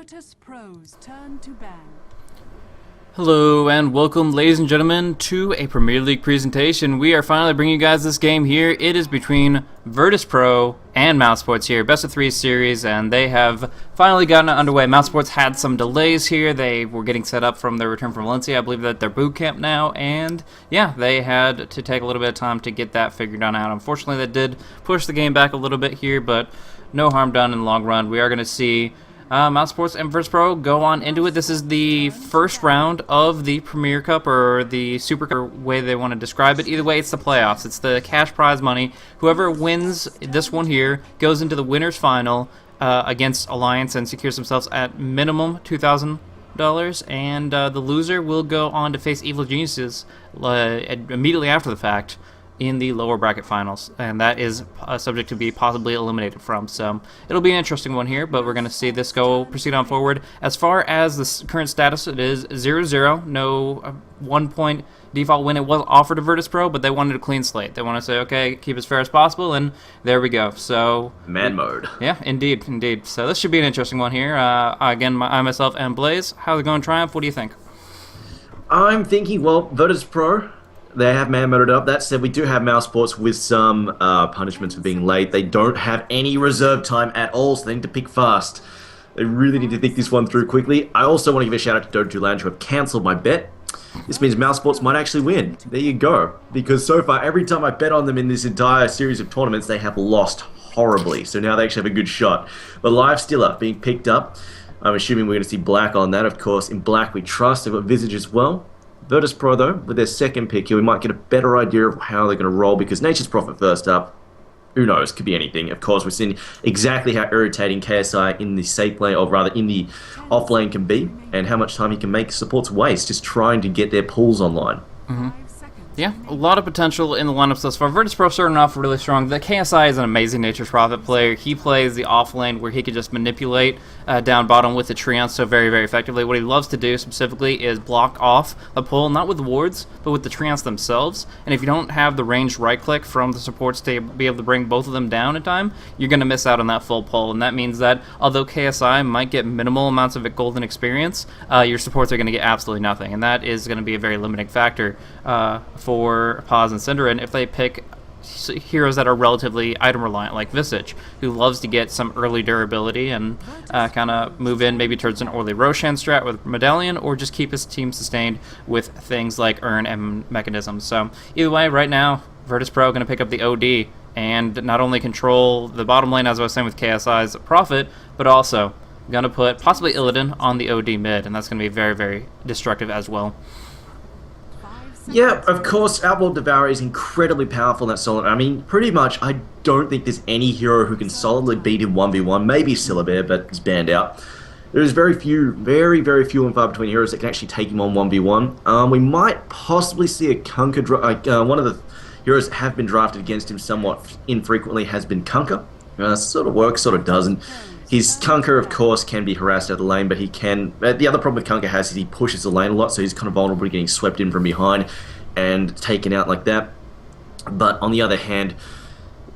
Virtus Pro's turn to ban. Hello and welcome, ladies and gentlemen, to a Premier League presentation. We are finally bringing you guys this game here. It is between Virtus Pro and Mouz Sports here, best of three series, and they have finally gotten it underway. Mouz Sports had some delays here. They were getting set up from their return from Valencia. I believe that they're boot camp now, and yeah, they had to take a little bit of time to get that figured out. Unfortunately, that did push the game back a little bit here, but no harm done in the long run. We are going to see Mouz Sports and Virtus Pro go on into it. This is the first round of the Premier Cup, or the Super Cup, way they want to describe it. Either way, it's the playoffs. It's the cash prize money. Whoever wins this one here goes into the winner's final against Alliance and secures themselves at minimum $2,000. And the loser will go on to face Evil Geniuses immediately after the fact in the lower bracket finals, and that is subject to be possibly eliminated from. So it'll be an interesting one here, but we're going to see this proceed on forward. As far as the current status, it is 0-0, no 1 point default win. It was offered to Virtus Pro, but they wanted a clean slate. They want to say, okay, keep as fair as possible, and there we go. So man mode. Yeah, indeed. So this should be an interesting one here. Again, I myself am Blaze. How's it going, Triumph? What do you think? I'm thinking, well, Virtus Pro, they have man-moded up. That said, we do have Mouz Sports with some punishments for being late. They don't have any reserve time at all, so they need to pick fast. They really need to think this one through quickly. I also want to give a shout-out to Doju Lounge, who have cancelled my bet. This means Mouz Sports might actually win. There you go. Because so far, every time I bet on them in this entire series of tournaments, they have lost horribly. So now they actually have a good shot. But Live Stiller being picked up. I'm assuming we're going to see Black on that. Of course, in Black we trust. They've got Visage as well. Virtus Pro, though, with their second pick here, we might get a better idea of how they're going to roll, because Nature's Prophet first up, who knows, could be anything. Of course, we've seen exactly how irritating KSI in the safe lane, or rather in the off lane, can be, and how much time he can make supports waste just trying to get their pulls online. Yeah, a lot of potential in the lineup thus far. Virtus Pro starting off really strong. The KSI is an amazing Nature's Prophet player. He plays the off lane where he can just manipulate down bottom with the Treant so very, very effectively. What he loves to do specifically is block off a pull, not with the wards, but with the Treants themselves. And if you don't have the ranged right click from the supports to be able to bring both of them down in time, you're going to miss out on that full pull. And that means that although KSI might get minimal amounts of golden experience, your supports are going to get absolutely nothing. And that is going to be a very limiting factor for Paz and Cinderin if they pick heroes that are relatively item reliant, like Visage, who loves to get some early durability and kind of move in maybe towards an early Roshan strat with Medallion, or just keep his team sustained with things like Urn and Mechanisms. So either way, right now, Virtus Pro going to pick up the OD and not only control the bottom lane, as I was saying with KSI's Prophet, but also going to put possibly Illidan on the OD mid, and that's going to be very, very destructive as well. Yeah, of course, Outworld Devourer is incredibly powerful in that solo. I mean, pretty much, I don't think there's any hero who can solidly beat him 1v1. Maybe Syllabear, but he's banned out. There's very, very few and far between heroes that can actually take him on 1v1. We might possibly see a Kunkka. One of the heroes that have been drafted against him somewhat infrequently has been Kunkka. Sort of works, sort of doesn't. His Kunkka, of course, can be harassed out of the lane, but he can... the other problem with Kunkka has is he pushes the lane a lot, so he's kind of vulnerable to getting swept in from behind and taken out like that. But on the other hand,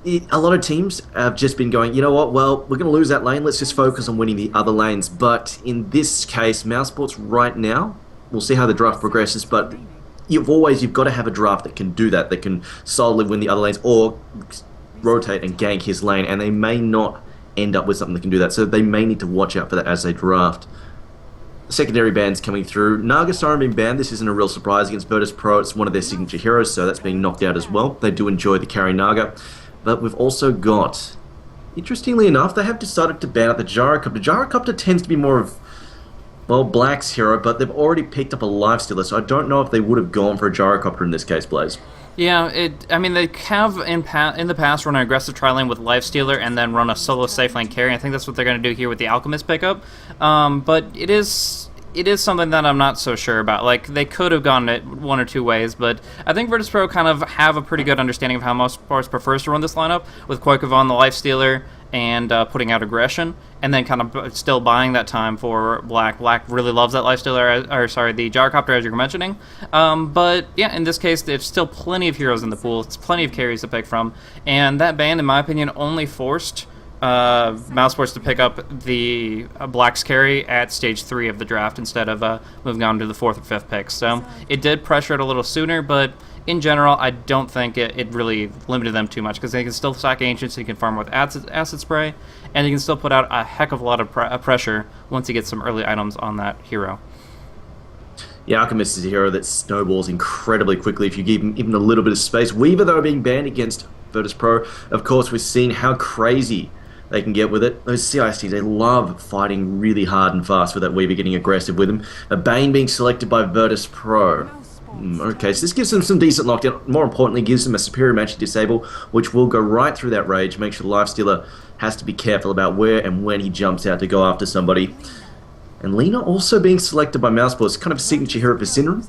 a lot of teams have just been going, you know what, well, we're going to lose that lane, let's just focus on winning the other lanes. But in this case, Mouz Sports right now, we'll see how the draft progresses, but you've got to have a draft that can do that can solidly win the other lanes, or rotate and gank his lane, and they may not end up with something that can do that, so they may need to watch out for that as they draft. Secondary bans coming through. Naga Siren being banned. This isn't a real surprise against Virtus Pro. It's one of their signature heroes, so that's being knocked out as well. They do enjoy the carry Naga. But we've also got, interestingly enough, they have decided to ban out the Gyrocopter. Gyrocopter tends to be more of, well, Black's hero, but they've already picked up a Lifestealer, so I don't know if they would have gone for a Gyrocopter in this case, Blaze. Yeah, I mean, they have in the past run an aggressive tri-lane with Lifestealer and then run a solo safe lane carry. I think that's what they're going to do here with the Alchemist pickup. But it is something that I'm not so sure about. Like, they could have gone it one or two ways, but I think Virtus Pro kind of have a pretty good understanding of how Mouz Sports prefers to run this lineup, with Koikavon, the Lifestealer, and putting out aggression, and then kind of still buying that time for Black. Black really loves that Lifestealer, the Gyrocopter, as you were mentioning. But yeah, in this case, there's still plenty of heroes in the pool. It's plenty of carries to pick from, and that ban, in my opinion, only forced Mouse Sports to pick up the Blacks carry at stage 3 of the draft instead of moving on to the 4th or 5th pick. So it did pressure it a little sooner, but in general, I don't think it really limited them too much because they can still stack Ancients, he can farm with acid Spray, and he can still put out a heck of a lot of pressure once he gets some early items on that hero. Yeah, Alchemist is a hero that snowballs incredibly quickly if you give him even a little bit of space. Weaver, though, being banned against Virtus Pro, of course, we've seen how crazy they can get with it. Those CISTs, they love fighting really hard and fast with that Weaver getting aggressive with him. A Bane being selected by Virtus Pro. Okay, so this gives them some decent lockdown. More importantly, gives them a superior magic disable, which will go right through that rage. Make sure the Lifestealer has to be careful about where and when he jumps out to go after somebody. And Lina also being selected by Mouseball is kind of a signature hero for Syndrome.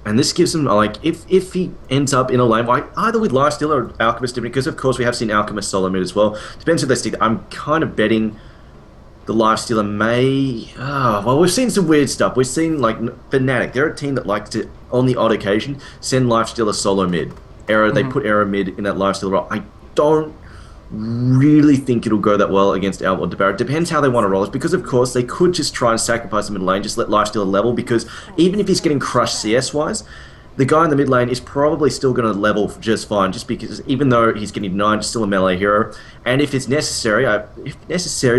And this gives him, like, if he ends up in a lane, like, either with Lifestealer or Alchemist, because of course we have seen Alchemist solo mid as well. Depends who they stick. I'm kind of betting the Lifestealer may... well, we've seen some weird stuff. We've seen, like, Fnatic. They're a team that likes to, on the odd occasion, send Lifestealer solo mid. They put Arrow mid in that Lifestealer role. I don't really think it'll go that well against Outlaw Debar. It depends how they want to roll it, because of course they could just try and sacrifice him in lane, just let Lifestealer level, because even if he's getting crushed CS-wise, the guy in the mid lane is probably still going to level just fine, just because even though he's getting denied, he's still a melee hero. And if it's necessary,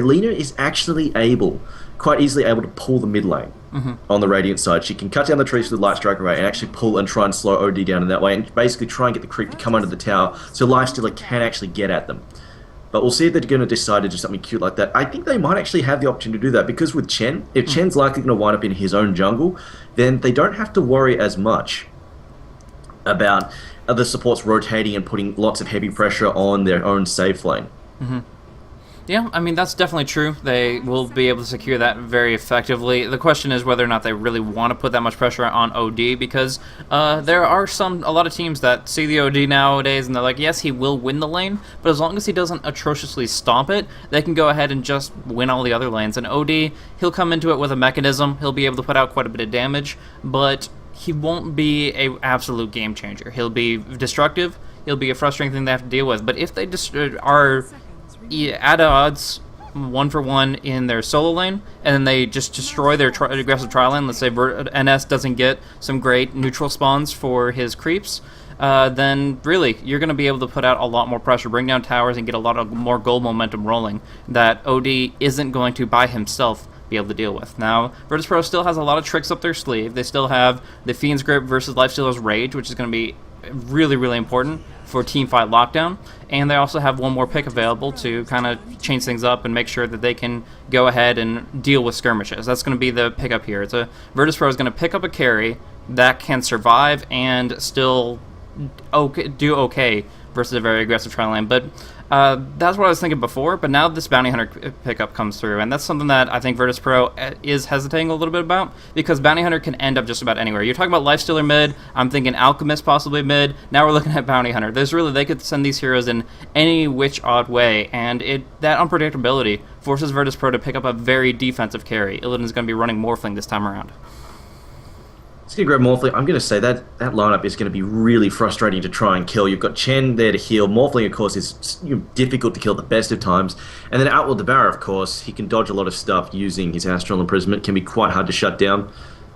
Lina is actually quite easily able to pull the mid lane on the Radiant side. She can cut down the trees with the Light Strike Array and actually pull and try and slow OD down in that way, and basically try and get the creep to come under the tower so Lifestealer can actually get at them. But we'll see if they're going to decide to do something cute like that. I think they might actually have the option to do that, because with Chen, if Chen's likely going to wind up in his own jungle, then they don't have to worry as much about other supports rotating and putting lots of heavy pressure on their own safe lane. Yeah, I mean, that's definitely true. They will be able to secure that very effectively. The question is whether or not they really want to put that much pressure on OD, because there are a lot of teams that see the OD nowadays and they're like, yes, he will win the lane, but as long as he doesn't atrociously stomp it, they can go ahead and just win all the other lanes. And OD, he'll come into it with a mechanism, he'll be able to put out quite a bit of damage, but he won't be an absolute game changer. He'll be destructive, he'll be a frustrating thing they have to deal with, but if they just are at odds 1-for-1 in their solo lane, and then they just destroy their aggressive tri lane, let's say NS doesn't get some great neutral spawns for his creeps, then really, you're going to be able to put out a lot more pressure, bring down towers, and get a lot of more goal momentum rolling that OD isn't going to by himself be able to deal with. Now, Virtus Pro still has a lot of tricks up their sleeve. They still have the Fiend's Grip versus Lifestealer's Rage, which is going to be really, really important for teamfight lockdown, and they also have one more pick available to kind of change things up and make sure that they can go ahead and deal with skirmishes. That's going to be the pickup here. Virtus Pro is going to pick up a carry that can survive and still do okay versus a very aggressive tri lane, but that's what I was thinking before, but now this Bounty Hunter pickup comes through, and that's something that I think Virtus Pro is hesitating a little bit about, because Bounty Hunter can end up just about anywhere. You're talking about Lifestealer mid, I'm thinking Alchemist possibly mid, now we're looking at Bounty Hunter. They could send these heroes in any which odd way, and that unpredictability forces Virtus Pro to pick up a very defensive carry. Illidan's going to be running Morphling this time around. It's going to grab Morphling. I'm going to say that lineup is going to be really frustrating to try and kill. You've got Chen there to heal. Morphling, of course, is difficult to kill at the best of times. And then Outlaw Debar, of course, he can dodge a lot of stuff using his Astral Imprisonment. Can be quite hard to shut down.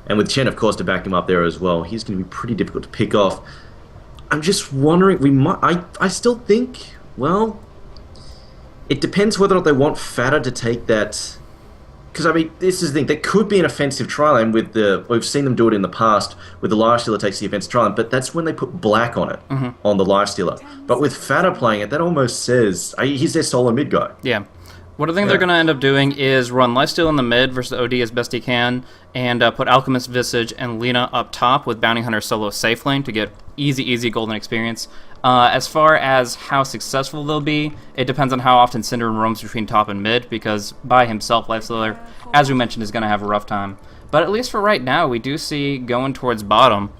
And with Chen, of course, to back him up there as well, he's going to be pretty difficult to pick off. I'm just wondering, I still think, well, it depends whether or not they want Fatter to take that. Because, I mean, this is the thing. There could be an offensive tri-lane with we've seen them do it in the past, with the Lifestealer takes the offensive tri-lane, but that's when they put Black on it, on the Lifestealer. But with Fatter playing it, that almost says, he's their solo mid guy. Yeah. What I think they're going to end up doing is run Lifestealer in the mid versus OD as best he can, and put Alchemist, Visage, and Lina up top with Bounty Hunter solo safe lane to get easy golden experience. As far as how successful they'll be, it depends on how often Syndrome roams between top and mid, because by himself, Lifestealer, as we mentioned, is going to have a rough time. But at least for right now, we do see going towards bottom,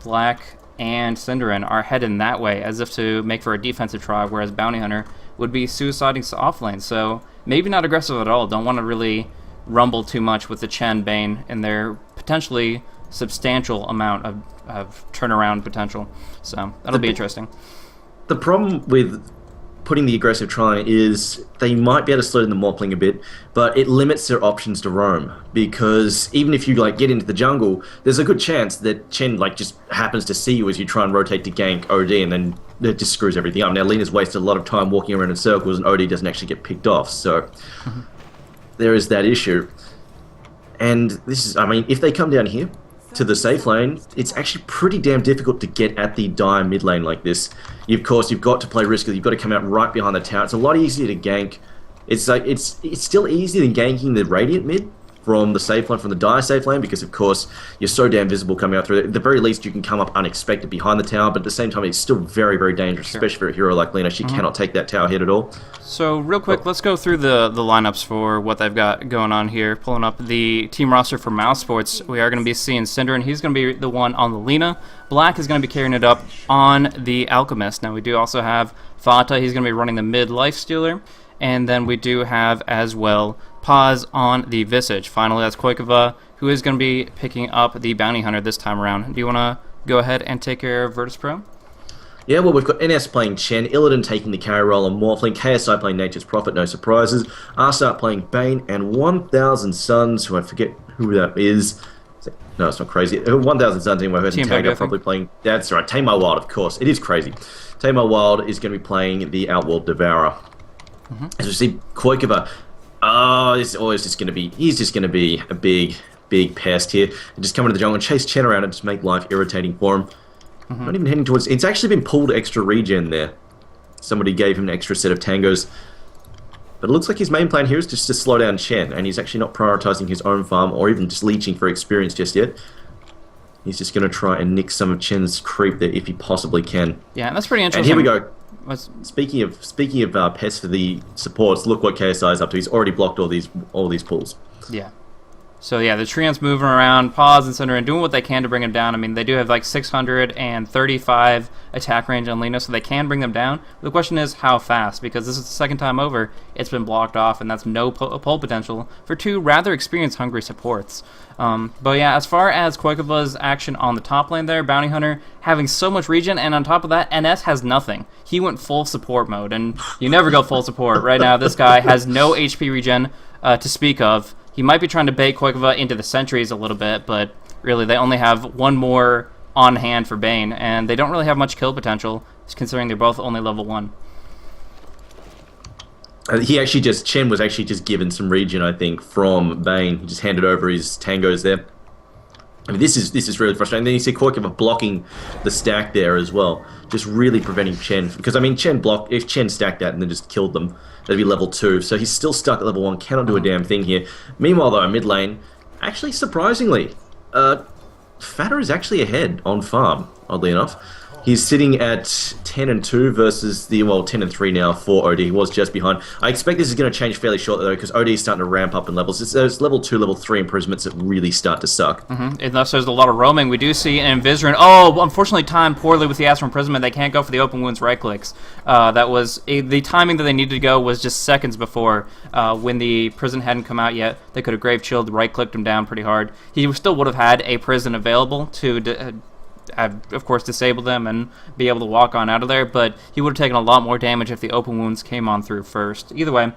Black and Syndrome are heading that way, as if to make for a defensive try, whereas Bounty Hunter would be suiciding off lane. So maybe not aggressive at all. Don't want to really rumble too much with the Chen Bane and their potentially substantial amount of turnaround potential. So that'll be interesting. The problem with putting the aggressive try is they might be able to slow down the moppling a bit, but it limits their options to roam, because even if you like get into the jungle, there's a good chance that Chen like just happens to see you as you try and rotate to gank OD, and then it just screws everything up. Now Lina's wasted a lot of time walking around in circles, and OD doesn't actually get picked off, so there is that issue. And this is, I mean, if they come down here to the safe lane, it's actually pretty damn difficult to get at the dire mid lane like this. Of course, you've got to play risky. You've got to come out right behind the tower. It's a lot easier to gank. It's like it's still easier than ganking the Radiant mid from the safe lane, from the dire safe lane, because of course you're so damn visible coming out through it. At the very least, you can come up unexpected behind the tower, but at the same time, it's still very, very dangerous, especially for a hero like Lina. She cannot take that tower hit at all. So real quick, let's go through the lineups for what they've got going on here. Pulling up the team roster for Mouse Sports, we are going to be seeing Cinder, and he's going to be the one on the Lina. Black is going to be carrying it up on the Alchemist. Now we do also have Fata. He's going to be running the mid Lifestealer. And then we do have as well Paz on the Visage. Finally, that's Koikova, who is going to be picking up the Bounty Hunter this time around. Do you want to go ahead and take care of Virtus Pro? Yeah, well, we've got NS playing Chen, Illidan taking the carry role on Morphling, KSI playing Nature's Prophet, no surprises, Arsart playing Bane, and 1000 Suns, who I forget who that is. No, it's not crazy. 1000 Suns, anyway, who hasn't tagged up, probably playing... That's right, Tamar Wild, of course. It is crazy. Tamar Wild is going to be playing the Outworld Devourer. As we see, Koikova, he's just going to be a big pest here. And just come into the jungle and chase Chen around and just make life irritating for him. Not even heading towards... It's actually been pulled extra regen there. Somebody gave him an extra set of tangos. But it looks like his main plan here is just to slow down Chen, and he's actually not prioritizing his own farm or even just leeching for experience just yet. He's just going to try and nick some of Chen's creep there if he possibly can. Yeah, that's pretty interesting. And here we go. Speaking of pests for the supports, look what KSI is up to. He's already blocked all these pulls. Yeah. So yeah, the Treants moving around, Pause and Cinder, and doing what they can to bring him down. I mean, they do have like 635 attack range on Lina, so they can bring them down. The question is how fast, because this is the second time over it's been blocked off, and that's no pull potential for two rather experienced hungry supports. But yeah, as far as Koikova's action on the top lane there, Bounty Hunter having so much regen, and on top of that, NS has nothing. He went full support mode, and you never go full support. Right now, this guy has no HP regen to speak of. He might be trying to bait Koikova into the sentries a little bit, but really they only have one more on hand for Bane, and they don't really have much kill potential, considering they're both only level 1. Chen was actually just given some regen, I think, from Bane. He just handed over his tangos there. I mean, this is really frustrating. Then you see Koikova blocking the stack there as well, just really preventing Chen. Because, I mean, if Chen stacked that and then just killed them, that'd be level 2. So he's still stuck at level 1, cannot do a damn thing here. Meanwhile, though, mid lane, actually, surprisingly, Fata is actually ahead on farm, oddly enough. He's sitting at 10-2 versus 10-3 now for OD. He was just behind. I expect this is going to change fairly shortly, though, because OD is starting to ramp up in levels. It's those level 2, level 3 improvements that really start to suck. Unless there's a lot of roaming, we do see an Invisor. Oh, unfortunately timed poorly with the Astral Imprisonment. They can't go for the open wounds right clicks. The timing that they needed to go was just seconds before. When the prison hadn't come out yet, they could have grave chilled, right clicked him down pretty hard. He still would have had a prison available to have, of course, disable them and be able to walk on out of there, but he would have taken a lot more damage if the open wounds came on through first. Either way,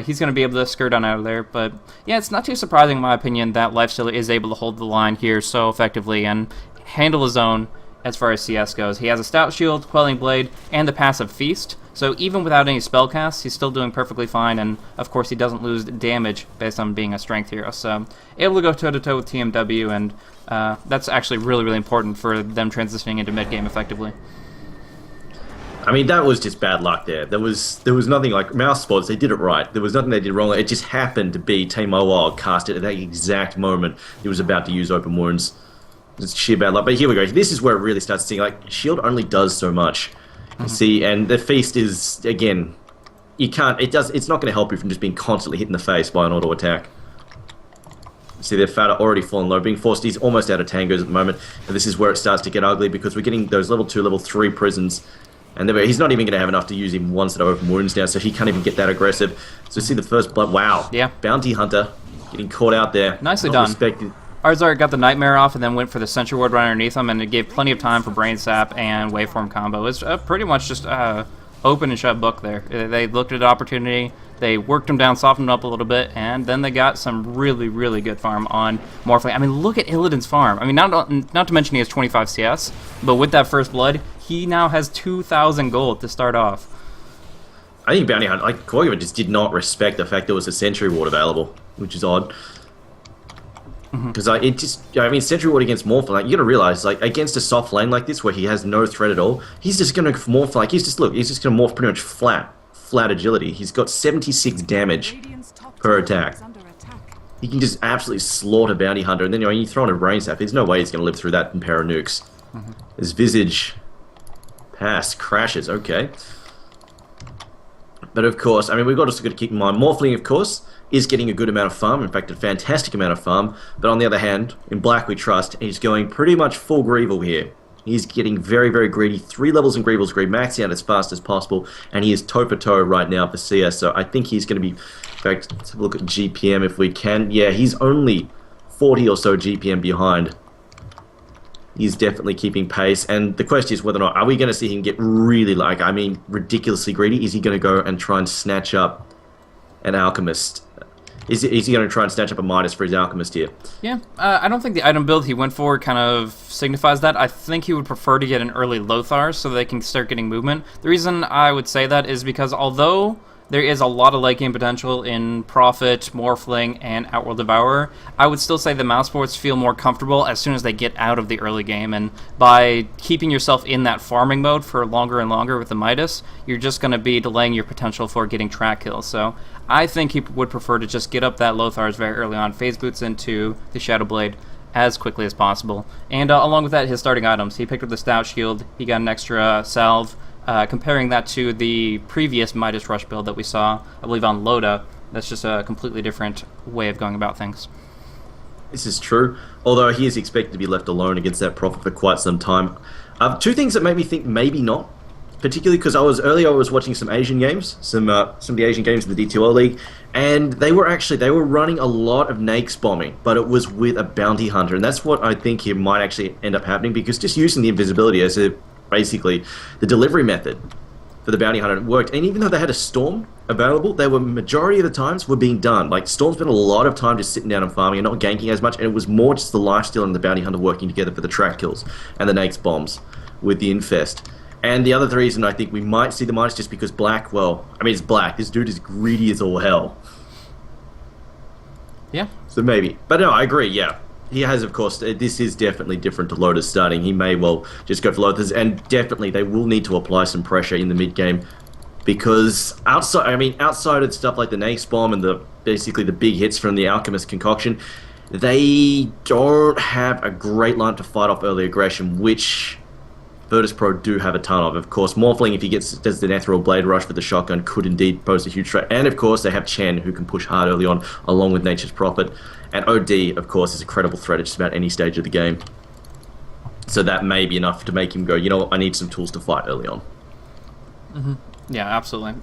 he's going to be able to skirt on out of there, but yeah, it's not too surprising in my opinion that Lifestealer is able to hold the line here so effectively and handle his own as far as CS goes. He has a Stout Shield, Quelling Blade, and the passive Feast, so even without any spell casts, he's still doing perfectly fine, and of course he doesn't lose damage based on being a strength hero, so able to go toe-to-toe with TMW, and that's actually really, really important for them transitioning into mid-game effectively. I mean, that was just bad luck there. There was nothing like Mouse Sports. They did it right. There was nothing they did wrong. It just happened to be Tamar Wild cast it at that exact moment he was about to use open wounds. It's sheer bad luck. But here we go. This is where it really starts to sing. Like, Shield only does so much. You see, and the Feast is, again, you can't. It's not going to help you from just being constantly hit in the face by an auto attack. See, their Fata already fallen low, being forced. He's almost out of tangos at the moment, and this is where it starts to get ugly because we're getting those level 2, level 3 prisons, and he's not even going to have enough to use even one set of open wounds now, so he can't even get that aggressive. So see the first blood. Wow. Yeah. Bounty Hunter getting caught out there. Nicely done. Arzar got the Nightmare off and then went for the Sentry Ward right underneath him, and it gave plenty of time for Brain Sap and Waveform combo. It's pretty much just a open and shut book there. They looked at the opportunity, they worked him down, softened him up a little bit, and then they got some really, really good farm on Morphling. I mean, look at Illidan's farm. I mean, not to mention he has 25 CS, but with that first blood, he now has 2,000 gold to start off. I think Bounty Hunter, like, Korgova just did not respect the fact there was a Sentry Ward available, which is odd. Because Sentry Ward against Morph, like, you gotta realize, like, against a soft lane like this where he has no threat at all, he's just gonna morph, like, he's just gonna morph pretty much flat agility. He's got 76 damage per attack. He can just absolutely slaughter Bounty Hunter, and then you throw in a Brain Sap, there's no way he's gonna live through that in pair of nukes. His Visage pass crashes, okay. But of course, I mean, we've also got to keep in mind, Morphling, of course, is getting a good amount of farm, in fact, a fantastic amount of farm, but on the other hand, in Black we trust, he's going pretty much full Greevil here. He's getting very, very greedy, 3 levels in Greevil's Greed, maxing out as fast as possible, and he is toe-for-toe right now for CS, so I think he's going to be, in fact, let's have a look at GPM if we can. Yeah, he's only 40 or so GPM behind. He's definitely keeping pace, and the question is whether or not, are we going to see him get really, like, I mean, ridiculously greedy? Is he going to go and try and snatch up an Alchemist? Is he going to try and snatch up a Midas for his Alchemist here? Yeah, I don't think the item build he went for kind of signifies that. I think he would prefer to get an early Lothar so they can start getting movement. The reason I would say that is because although there is a lot of late game potential in Prophet, Morphling, and Outworld Devourer, I would still say the Mousesports feel more comfortable as soon as they get out of the early game, and by keeping yourself in that farming mode for longer and longer with the Midas, you're just going to be delaying your potential for getting track kills. So I think he would prefer to just get up that Lothars very early on, phase boots into the Shadow Blade as quickly as possible. And along with that, his starting items. He picked up the Stout Shield, he got an extra salve. Comparing that to the previous Midas Rush build that we saw, I believe, on Loda, that's just a completely different way of going about things. This is true, although he is expected to be left alone against that Prophet for quite some time. Two things that made me think maybe not, particularly because I was watching some Asian games, some of the Asian games in the D2L League, and they were running a lot of Nakes bombing, but it was with a Bounty Hunter, and that's what I think here might actually end up happening, because just using the invisibility as basically the delivery method for the Bounty Hunter worked, and even though they had a Storm available, they were majority of the times were being done. Like, Storm spent a lot of time just sitting down and farming and not ganking as much, and it was more just the lifesteal and the Bounty Hunter working together for the track kills and the Nakes bombs with the Infest. And the other reason I think we might see the Midas just because Black, well, I mean, it's Black. This dude is greedy as all hell. Yeah. So maybe. But no, I agree, yeah. He has, of course, this is definitely different to Lotus starting. He may well just go for Lotus, and definitely they will need to apply some pressure in the mid-game, because outside of stuff like the Nakes Bomb and basically the big hits from the Alchemist concoction, they don't have a great line to fight off early aggression, which Virtus Pro do have a ton of. Of course, Morphling, if he does the Ethereal Blade Rush with the shotgun, could indeed pose a huge threat. And of course, they have Chen, who can push hard early on, along with Nature's Prophet. And OD, of course, is a credible threat at just about any stage of the game. So that may be enough to make him go, you know what, I need some tools to fight early on. Yeah, absolutely.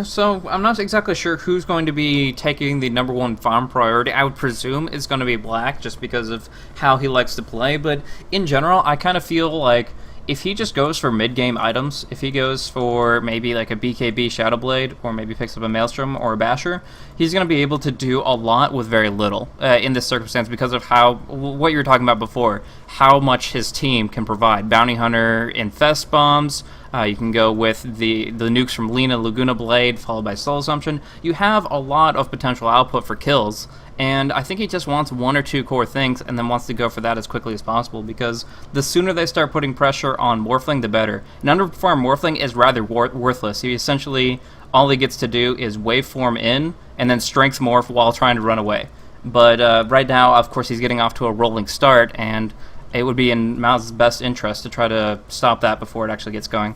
So I'm not exactly sure who's going to be taking the #1 farm priority. I would presume it's going to be Black, just because of how he likes to play. But in general, I kind of feel like if he just goes for mid-game items, if he goes for maybe like a BKB Shadow Blade, or maybe picks up a Maelstrom or a Basher, he's going to be able to do a lot with very little in this circumstance, because of what you were talking about before, how much his team can provide. Bounty Hunter, Infest Bombs, you can go with the nukes from Lina, Laguna Blade, followed by Soul Assumption. You have a lot of potential output for kills, and I think he just wants 1 or 2 core things and then wants to go for that as quickly as possible, because the sooner they start putting pressure on Morphling, the better. An underperformed Morphling is rather worthless. He essentially, all he gets to do is waveform in and then strength morph while trying to run away. But right now, of course, he's getting off to a rolling start, and it would be in Mouz's best interest to try to stop that before it actually gets going.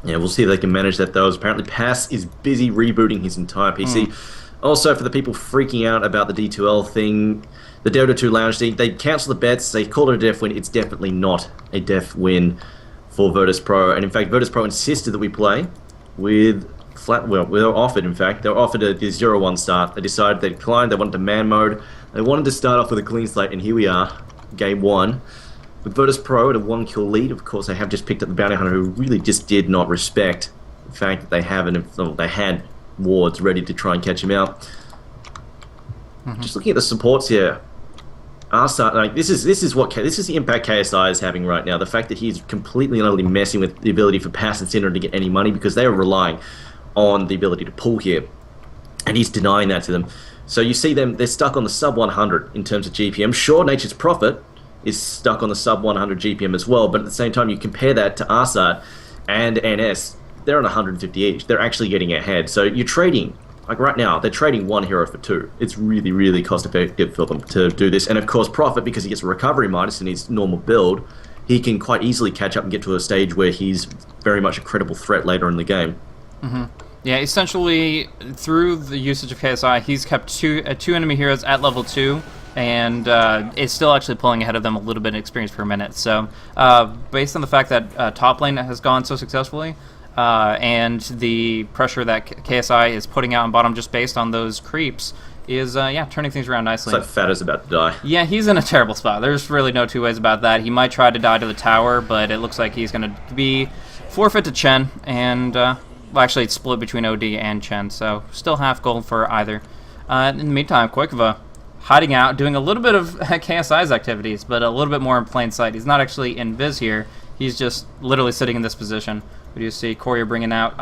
Yeah, we'll see if they can manage that, though. Apparently, Pass is busy rebooting his entire PC. Also, for the people freaking out about the D2L thing, the Dota 2 Lounge thing, they cancel the bets, they call it a def win. It's definitely not a def win for Virtus Pro. And in fact, Virtus Pro insisted that we play with they were offered, in fact, they were offered the 0-1 start. They decided they declined, they wanted to man mode. They wanted to start off with a clean slate, and here we are, game 1. With Virtus Pro at a 1-kill lead, of course, they have just picked up the Bounty Hunter, who really just did not respect the fact that they haven't, well, they had wards ready to try and catch him out. Just looking at the supports here, Arsat, like this is the impact KSI is having right now. The fact that he's completely and utterly messing with the ability for Pass and Cinder to get any money because they are relying on the ability to pull here, and he's denying that to them. So you see them, they're stuck on the sub 100 in terms of GPM. Sure, Nature's Prophet is stuck on the sub 100 GPM as well, but at the same time you compare that to Arsat and NS, they're on 150 each. They're actually getting ahead. So you're trading, like right now, they're trading one hero for two. It's really, really cost effective for them to do this. And of course, Prophet, because he gets a recovery minus in his normal build, he can quite easily catch up and get to a stage where he's very much a credible threat later in the game. Yeah, essentially, through the usage of KSI, he's kept two enemy heroes at level 2, and is still actually pulling ahead of them a little bit in experience per minute. So, based on the fact that top lane has gone so successfully, and the pressure that KSI is putting out on bottom just based on those creeps, is, yeah, turning things around nicely. It's like Fata's about to die. Yeah, he's in a terrible spot. There's really no two ways about that. He might try to die to the tower, but it looks like he's going to be forfeit to Chen, and... well, actually, it's split between OD and Chen, so still half gold for either. In the meantime, Koikova hiding out, doing a little bit of KSI's activities, but a little bit more in plain sight. He's not actually in Viz here. He's just literally sitting in this position. We do see Courier bringing out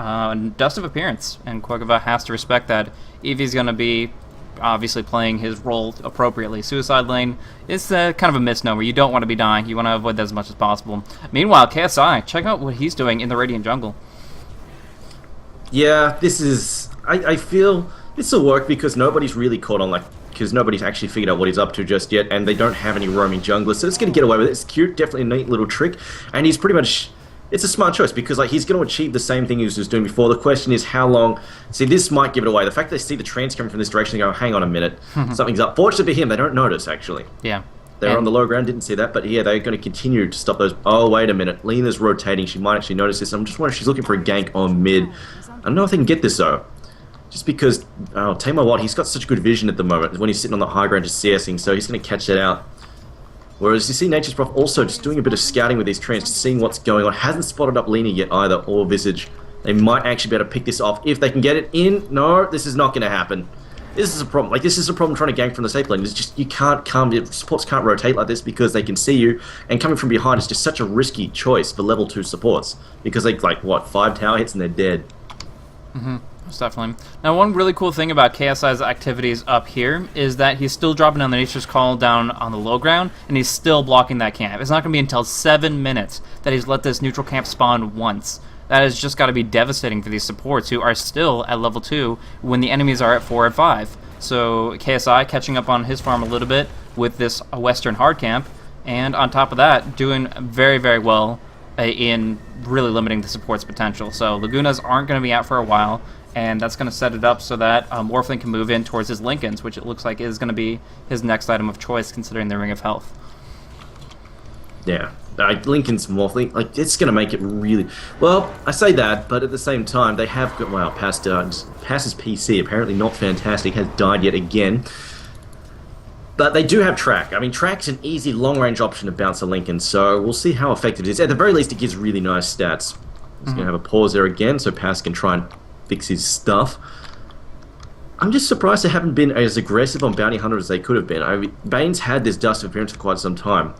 Dust of Appearance, and Koikova has to respect that if he's going to be obviously playing his role appropriately. Suicide Lane is kind of a misnomer. You don't want to be dying. You want to avoid that as much as possible. Meanwhile, KSI, check out what he's doing in the Radiant Jungle. Yeah, this is... I feel this will work because nobody's really caught on, like, because nobody's actually figured out what he's up to just yet, and they don't have any roaming junglers, so it's going to get away with it. It's cute, definitely a neat little trick, and he's pretty much... It's a smart choice because, like, he's going to achieve the same thing he was doing before. The question is how long... See, this might give it away. The fact that they see the trance coming from this direction, they go, hang on a minute, something's up. Fortunately for him, they don't notice, actually. Yeah. They're on the low ground, didn't see that, but yeah, they're going to continue to stop those... Oh, wait a minute. Lena's rotating. She might actually notice this. I'm just wondering if she's looking for a gank on mid. I don't know if they can get this, though. Just because... Oh, Tamar Watt, he's got such good vision at the moment when he's sitting on the high ground just CSing, so he's going to catch that out. Whereas you see Nature's Prof also just doing a bit of scouting with these trends, just seeing what's going on. Hasn't spotted up Lena yet either, or Visage. They might actually be able to pick this off if they can get it in. No, this is not going to happen. This is a problem. Like, this is a problem trying to gank from the safe lane. It's just, you can't come... Supports can't rotate like this because they can see you, and coming from behind is just such a risky choice for level 2 supports. Because they, like, what, 5 tower hits and they're dead. Most definitely. Now, one really cool thing about KSI's activities up here is that he's still dropping down the Nature's Call down on the low ground, and he's still blocking that camp. It's not going to be until 7 minutes that he's let this neutral camp spawn once. That has just got to be devastating for these supports who are still at level 2 when the enemies are at 4 and 5. So KSI catching up on his farm a little bit with this Western hard camp, and on top of that, doing very, very well in really limiting the support's potential. So Lagunas aren't going to be out for a while, and that's going to set it up so that Morphling can move in towards his Linken's, which it looks like is going to be his next item of choice considering the Ring of Health. Yeah. Lincoln's Morphling, like, it's going to make it really... Well, I say that, but at the same time, they have got... Wow, Pass's PC, apparently not fantastic, has died yet again. But they do have Track. I mean, Track's an easy long-range option to bounce a Lincoln, so we'll see how effective it is. At the very least, it gives really nice stats. Just going to have a pause there again, so Pass can try and fix his stuff. I'm just surprised they haven't been as aggressive on Bounty Hunter as they could have been. I mean, Bane's had this Dust of Appearance for quite some time.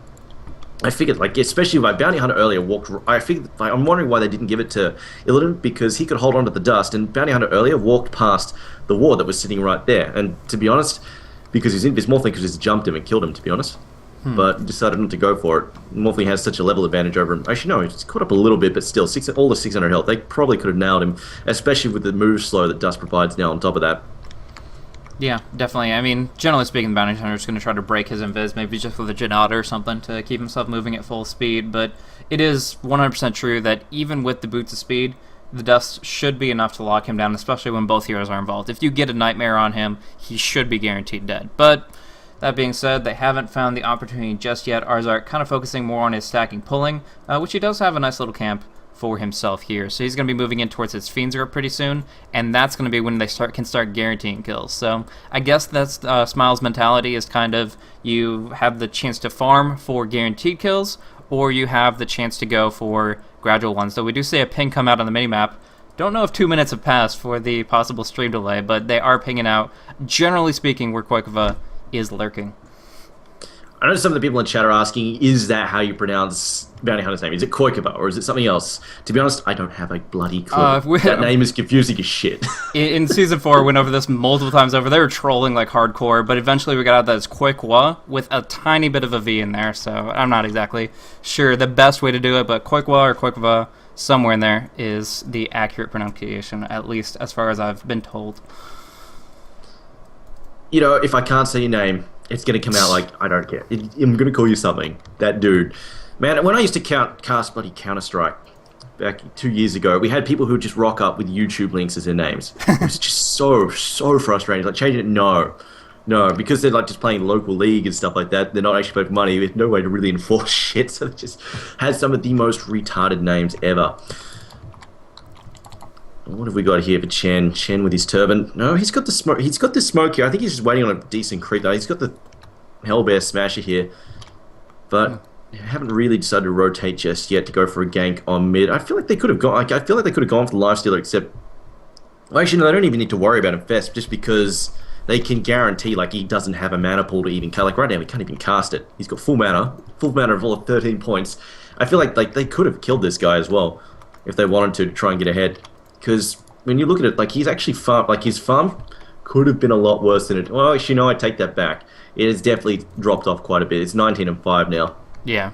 I figured, like, especially by Bounty Hunter earlier walked... I figured, like, I'm wondering why they didn't give it to Illidan, because he could hold on to the dust, and Bounty Hunter earlier walked past the ward that was sitting right there. And to be honest, because he's in this Morphling could just jumped him and killed him, to be honest. But decided not to go for it. Morphling has such a level advantage over him. Actually, no, he's caught up a little bit, but still, all the 600 health. They probably could have nailed him, especially with the move slow that Dust provides now on top of that. Yeah, definitely. I mean, generally speaking, the Bounty Hunter is going to try to break his invis, maybe just with a Janata or something to keep himself moving at full speed, but it is 100% true that even with the boots of speed, the Dust should be enough to lock him down, especially when both heroes are involved. If you get a Nightmare on him, he should be guaranteed dead. But that being said, they haven't found the opportunity just yet. Arzark kind of focusing more on his stacking pulling, which he does have a nice little camp for himself here. So he's going to be moving in towards his Fiend's Grip pretty soon, and that's going to be when they can start guaranteeing kills. So I guess that's Smiles' mentality is kind of You have the chance to farm for guaranteed kills, or you have the chance to go for gradual ones. So we do see a ping come out on the minimap. Don't know if 2 minutes have passed for the possible stream delay, but they are pinging out, generally speaking, where Koikova is lurking. I know some of the people in chat are asking, is that how you pronounce Bounty Hunter's name? Is it Koikova, or is it something else? To be honest, I don't have a bloody clue. That name is confusing as shit. In Season 4, I went over this multiple times over. They were trolling like hardcore, but eventually we got out that it's Koikwa with a tiny bit of a V in there, so I'm not exactly sure the best way to do it, but Koikwa or Koikova, somewhere in there is the accurate pronunciation, at least as far as I've been told. You know, if I can't say your name, it's going to come out like, I don't care. I'm going to call you something. That dude. Man, when I used to cast bloody Counter-Strike back 2 years ago, we had people who would just rock up with YouTube links as their names. It was just so frustrating. Like, changing it, no, because they're like just playing local league and stuff like that. They're not actually paying money. There's no way to really enforce shit, so it just has some of the most retarded names ever. What have we got here for Chen? Chen with his turban. No, he's got the smoke. He's got the smoke here. I think he's just waiting on a decent creep though. He's got the Hellbear Smasher here, but haven't really decided to rotate just yet to go for a gank on mid. I feel like they could have gone. Like, I feel like they could have gone for the Lifestealer, except well, actually no, they don't even need to worry about Infest just because they can guarantee like he doesn't have a mana pool to even cast. Like right now, he can't even cast it. He's got full mana of all of 13 points. I feel like they could have killed this guy as well if they wanted to try and get ahead. Because when you look at it, like he's actually his farm could have been a lot worse than it. Well, actually, no, I take that back. It has definitely dropped off quite a bit. It's 19-5 now. Yeah,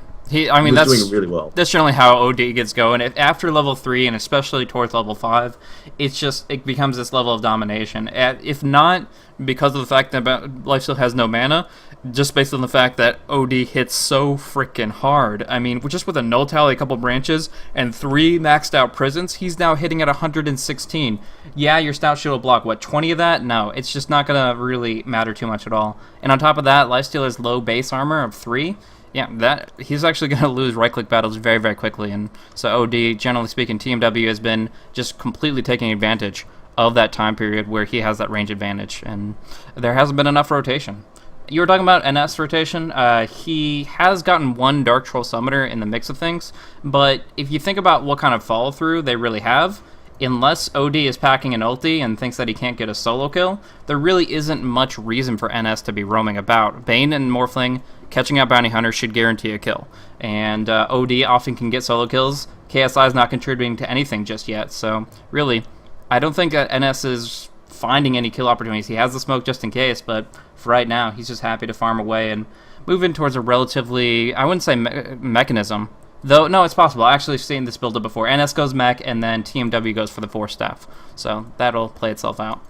I mean that's doing really well. That's generally how OD gets going. After level 3 and especially towards level 5, it becomes this level of domination. If not because of the fact that Lifesteal has no mana, just based on the fact that OD hits so freaking hard. I mean, just with a null tally, a couple branches, and 3 maxed out prisons, he's now hitting at 116. Yeah, your stout shield will block, what, 20 of that? No, it's just not going to really matter too much at all. And on top of that, Lifesteal has low base armor of 3. Yeah, he's actually going to lose right-click battles very, very quickly. And so OD, generally speaking, TMW has been just completely taking advantage of that time period where he has that range advantage. And there hasn't been enough rotation. You were talking about NS rotation. He has gotten one Dark Troll Summoner in the mix of things, but if you think about what kind of follow-through they really have, unless OD is packing an ulti and thinks that he can't get a solo kill, there really isn't much reason for NS to be roaming about. Bane and Morphling catching out Bounty Hunter should guarantee a kill, and OD often can get solo kills. KSI is not contributing to anything just yet, so really, I don't think that NS is finding any kill opportunities. He has the smoke just in case, but for right now, he's just happy to farm away and move in towards a relatively, I wouldn't say mechanism, though, no, it's possible. I actually seen this build up before. NS goes mech, and then TMW goes for the 4 staff, so that'll play itself out.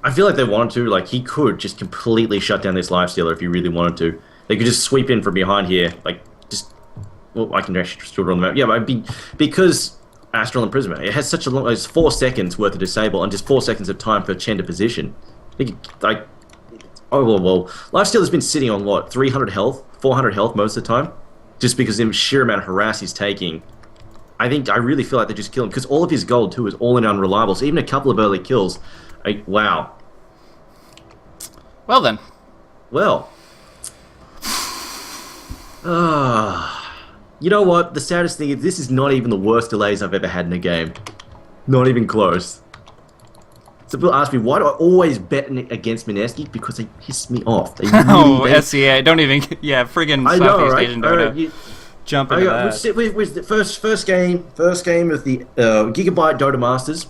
I feel like they wanted to, like, he could just completely shut down this Lifestealer if he really wanted to. They could just sweep in from behind here, like, just, well, I can actually just do it on the map. Yeah, but because Astral Imprisonment, it has such a long, it's 4 seconds worth of disable and just 4 seconds of time for Chen to position. Like, oh, well, Lifestealer's been sitting on, what, 300 health, 400 health most of the time? Just because of the sheer amount of harass he's taking. I really feel like they just kill him, because all of his gold, too, is all in unreliable, so even a couple of early kills, wow. Well, then. Well. You know what? The saddest thing is this is not even the worst delays I've ever had in a game. Not even close. So people ask me, why do I always bet against Mineski? Because they piss me off. They really, SCA, don't even, yeah, friggin' Southeast Asian Dota. Jump into that. With the first game of the Gigabyte Dota Masters.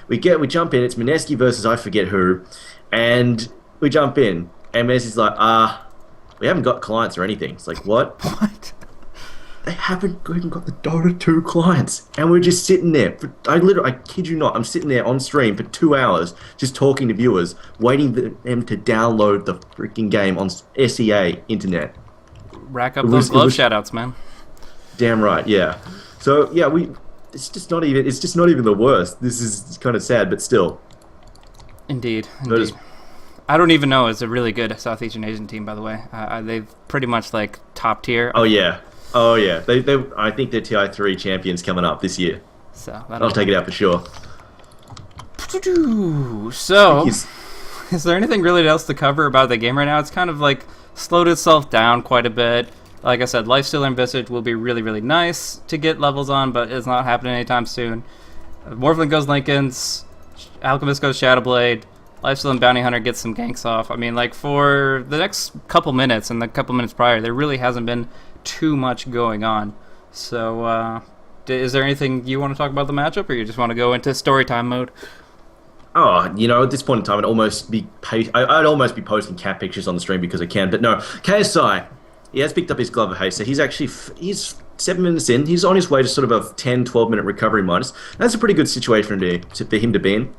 We jump in, it's Mineski versus I forget who, and we jump in, and Mineski's like, we haven't got clients or anything. It's like, what? What? They haven't even got the Dota 2 clients. And we're just sitting there. I kid you not, I'm sitting there on stream for 2 hours just talking to viewers, waiting for them to download the freaking game on SEA internet. Rack up those glove shoutouts, man. Damn right, yeah. So, yeah, it's just not even the worst. This is kind of sad, but still. Indeed. I don't even know. It's a really good Southeastern Asian team, by the way. They've pretty much like top tier. Oh yeah. I think they're TI3 champions coming up this year. So I'll take it out for sure. So is there anything really else to cover about the game right now? It's kind of like slowed itself down quite a bit. Like I said, Lifesteal and Visage will be really, really nice to get levels on, but it's not happening anytime soon. Morphling goes Linken's, Alchemist goes Shadowblade, Lifesteal and Bounty Hunter gets some ganks off. I mean, like, for the next couple minutes and the couple minutes prior, there really hasn't been too much going on. So, is there anything you want to talk about the matchup, or you just want to go into story time mode? Oh, you know, at this point in time, I'd almost be posting cat pictures on the stream because I can. But no, KSI, he has picked up his Glove of Haste, so he's 7 minutes in. He's on his way to sort of a 10, 12-minute recovery minus. That's a pretty good situation for him to be in.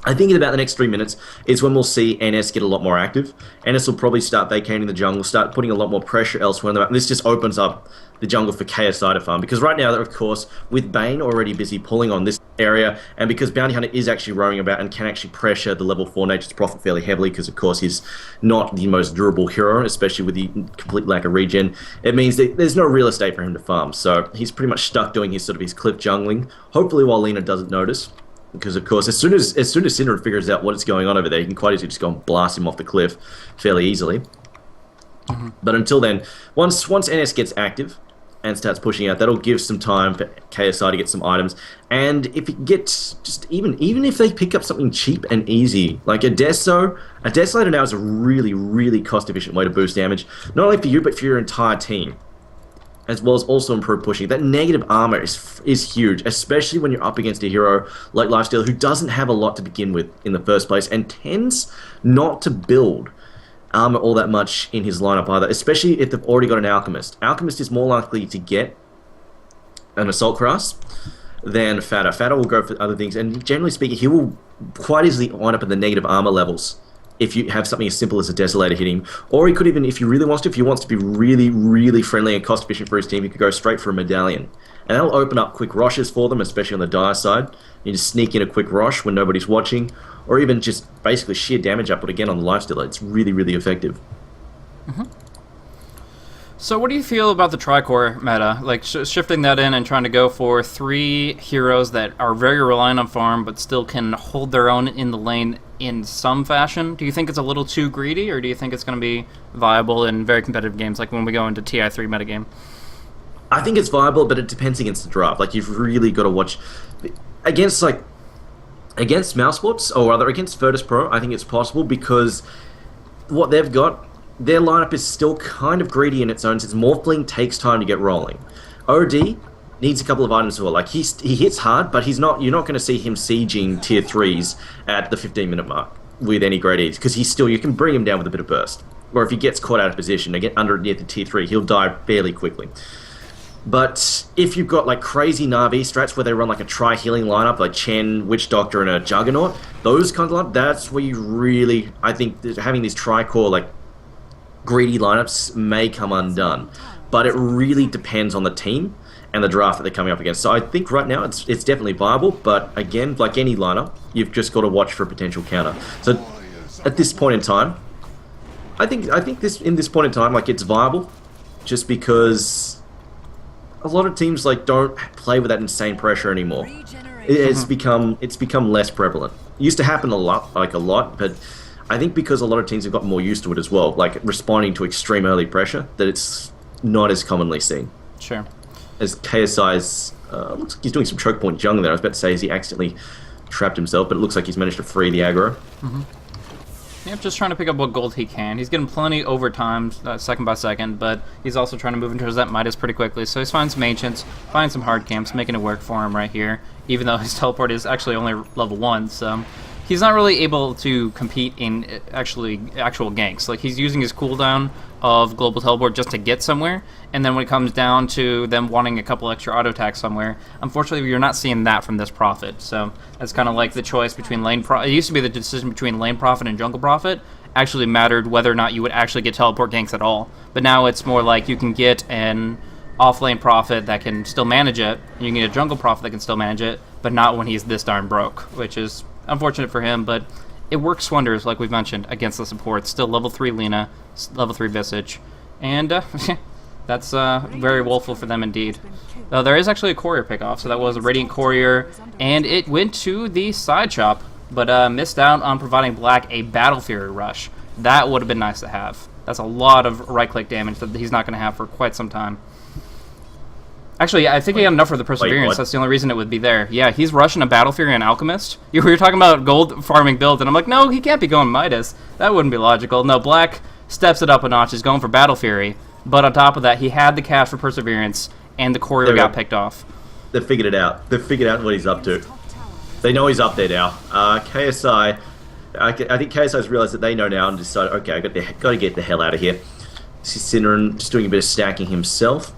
I think in about the next 3 minutes is when we'll see NS get a lot more active. NS will probably start vacating the jungle, start putting a lot more pressure elsewhere on the map. And this just opens up the jungle for KSI to farm. Because right now, of course, with Bane already busy pulling on this area, and because Bounty Hunter is actually roaming about and can actually pressure the level 4 Nature's Prophet fairly heavily, because of course he's not the most durable hero, especially with the complete lack of regen, it means that there's no real estate for him to farm. So he's pretty much stuck doing his cliff jungling, hopefully while Lina doesn't notice. Because of course, as soon as Syndra figures out what's going on over there, he can quite easily just go and blast him off the cliff fairly easily. Mm-hmm. But until then, once NS gets active and starts pushing out, that'll give some time for KSI to get some items. And if it gets just even if they pick up something cheap and easy, like a Desolator now is a really, really cost-efficient way to boost damage, not only for you but for your entire team, as well as also improve pushing. That negative armor is huge, especially when you're up against a hero like Lifesteal who doesn't have a lot to begin with in the first place and tends not to build armor all that much in his lineup either, especially if they've already got an Alchemist. Alchemist is more likely to get an Assault Class than Fatter. Fatter will go for other things, and generally speaking, he will quite easily wind up in the negative armor levels if you have something as simple as a Desolator hitting him. Or he could even, if he wants to be really, really friendly and cost efficient for his team, he could go straight for a Medallion. And that'll open up quick Roshes for them, especially on the Dire side. You just sneak in a quick Rosh when nobody's watching, or even just basically sheer damage output again on the Lifestealer. It's really, really effective. Mm-hmm. So what do you feel about the Tricore meta? Like shifting that in and trying to go for 3 heroes that are very reliant on farm but still can hold their own in the lane in some fashion. Do you think it's a little too greedy, or do you think it's going to be viable in very competitive games like when we go into TI3 metagame? I think it's viable, but it depends against the draft. Like, you've really got to watch against Mousesports, or rather against Virtus Pro. I think it's possible because what they've got, their lineup is still kind of greedy in its own sense. Morphling takes time to get rolling. OD needs a couple of items as well. Like, he hits hard, but you're not going to see him sieging tier 3s at the 15-minute mark with any great ease, because you can bring him down with a bit of burst. Or if he gets caught out of position, near the tier 3, he'll die fairly quickly. But if you've got like crazy Na'Vi strats where they run like a tri-healing lineup, like Chen, Witch Doctor, and a Juggernaut, those kinds of lineups, that's where you really, I think, having these tri-core, like, greedy lineups may come undone. But it really depends on the team and the draft that they're coming up against. So I think right now it's definitely viable, but again, like any lineup, you've just got to watch for a potential counter. So at this point in time, I think this point in time, like, it's viable, just because a lot of teams like don't play with that insane pressure anymore. It's become less prevalent. It used to happen a lot, but I think because a lot of teams have gotten more used to it as well, like responding to extreme early pressure, that it's not as commonly seen. Sure. As KSI's, looks like he's doing some choke point jungle there. I was about to say, he accidentally trapped himself, but it looks like he's managed to free the aggro. Mm-hmm. Yep, just trying to pick up what gold he can. He's getting plenty over time, second by second, but he's also trying to move into that Midas pretty quickly. So he's finding some Ancients, finding some hard camps, making it work for him right here, even though his teleport is actually only level 1, so he's not really able to compete in actual ganks. Like, he's using his cooldown of global teleport just to get somewhere, and then when it comes down to them wanting a couple extra auto attacks somewhere, unfortunately you're not seeing that from this Prophet. So that's kind of like the choice between lane Prophet. It used to be the decision between lane Prophet and jungle Prophet actually mattered whether or not you would actually get teleport ganks at all. But now it's more like you can get an off-lane Prophet that can still manage it, and you can get a jungle Prophet that can still manage it, but not when he's this darn broke, which is unfortunate for him, but it works wonders, like we've mentioned, against the support. Still level 3 Lina, level 3 Visage, and that's very woeful for them indeed. There is actually a courier pick-off, so that was a Radiant Courier, and it went to the side shop, but missed out on providing Black a Battle Fury rush. That would have been nice to have. That's a lot of right-click damage that he's not going to have for quite some time. Actually, I think he had enough for the Perseverance. That's the only reason it would be there. Yeah, he's rushing a Battle Fury and Alchemist. We were talking about gold farming build, and I'm like, no, he can't be going Midas. That wouldn't be logical. No, Black steps it up a notch. He's going for Battle Fury. But on top of that, he had the cash for Perseverance, and the choreo got picked off. They figured it out. They figured out what he's up to. They know he's up there now. KSI, I think KSI's realized that they know now and decided, okay, I got to get the hell out of here. He's sitting, just doing a bit of stacking himself.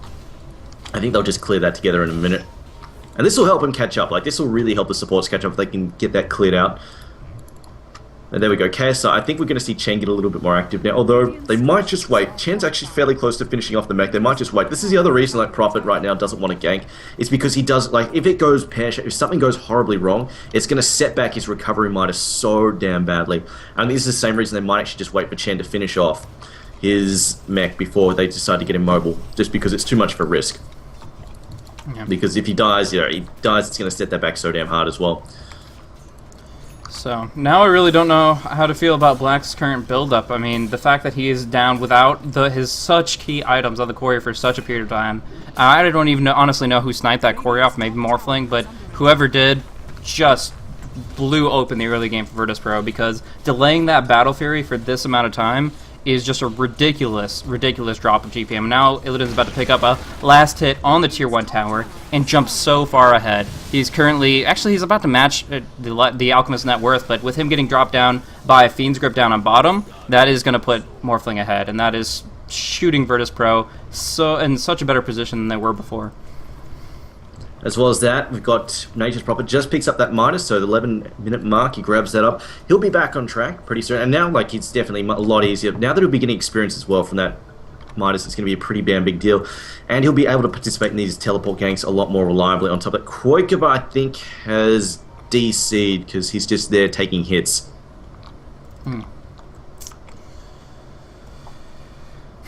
I think they'll just clear that together in a minute. And this will help him catch up. Like, this will really help the supports catch up if they can get that cleared out. And there we go. KSI, I think we're going to see Chen get a little bit more active now. Although, they might just wait. Chen's actually fairly close to finishing off the mech. They might just wait. This is the other reason, like, Prophet right now doesn't want to gank. It's because he does, like, if it goes pear-shaped, if something goes horribly wrong, it's going to set back his recovery Midas so damn badly. And this is the same reason they might actually just wait for Chen to finish off his mech before they decide to get him mobile. Just because it's too much of a risk. Yeah. Because if he dies, it's going to set that back so damn hard as well. So, now I really don't know how to feel about Black's current build-up. I mean, the fact that he is down without his such key items on the choreo for such a period of time. I don't even honestly know who sniped that choreo off, maybe Morphling, but whoever did just blew open the early game for Virtus Pro, because delaying that Battle Fury for this amount of time is just a ridiculous drop of GPM. Now Illidan's about to pick up a last hit on the Tier 1 tower and jump so far ahead. He's currently, he's about to match the Alchemist net worth, but with him getting dropped down by a Fiend's Grip down on bottom, that is going to put Morphling ahead, and that is shooting Virtus Pro in such a better position than they were before. As well as that, we've got Nature's Prophet just picks up that Midas, so the 11-minute mark, he grabs that up. He'll be back on track pretty soon, and now, like, it's definitely a lot easier. Now that he'll be getting experience as well from that Midas, it's going to be a pretty damn big deal. And he'll be able to participate in these teleport ganks a lot more reliably. On top of that, Koikaba, I think, has DC'd because he's just there taking hits.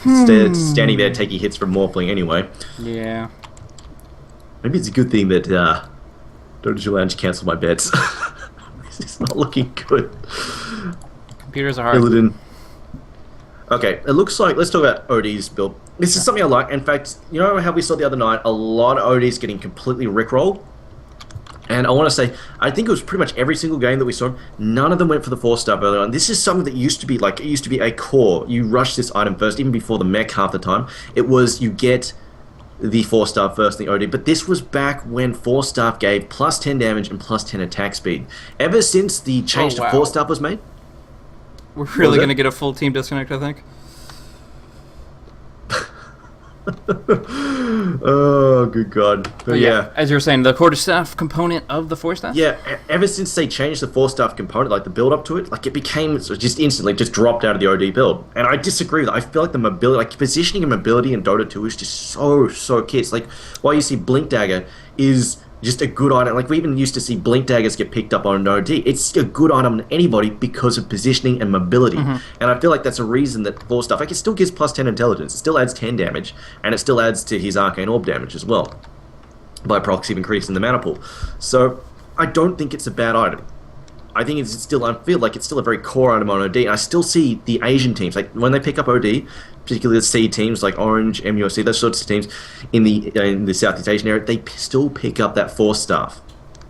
Standing there taking hits from Morphling anyway. Yeah. Maybe it's a good thing that Dojo Lounge cancelled my bets. It's not looking good. Computers are hard. Illidan. Okay, it looks like, let's talk about OD's build. This is something I like. In fact, you know how we saw the other night, a lot of ODs getting completely rickrolled? And I want to say, I think it was pretty much every single game that we saw, none of them went for the 4-star early on. This is something that used to be, like, it used to be a core. You rush this item first, even before the mech half the time. It was, you get the 4-star first in the OD, but this was back when 4-star gave plus 10 damage and plus 10 attack speed. Ever since the change to 4-star was made, we're really going to get a full team disconnect, I think. Oh, good God. But yeah. As you were saying, the quarterstaff component of the 4-star? Yeah, ever since they changed the 4-star component, like the build-up to it, like it became just instantly just dropped out of the OD build. And I disagree with that. I feel like the mobility, like positioning and mobility in Dota 2 is just so key. It's like, while you see Blink Dagger is just a good item. Like, we even used to see Blink Daggers get picked up on an OD. It's a good item on anybody because of positioning and mobility. And I feel like that's a reason that 4-star, like, it still gives plus 10 intelligence. It still adds 10 damage, and it still adds to his Arcane Orb damage as well, by proxy of increasing the mana pool. So, I don't think it's a bad item. I think it's still, I feel like it's still a very core item on OD. And I still see the Asian teams, like, when they pick up OD, particularly the C teams like Orange, MUSC, those sorts of teams in the Southeast Asian area, they still pick up that 4-star.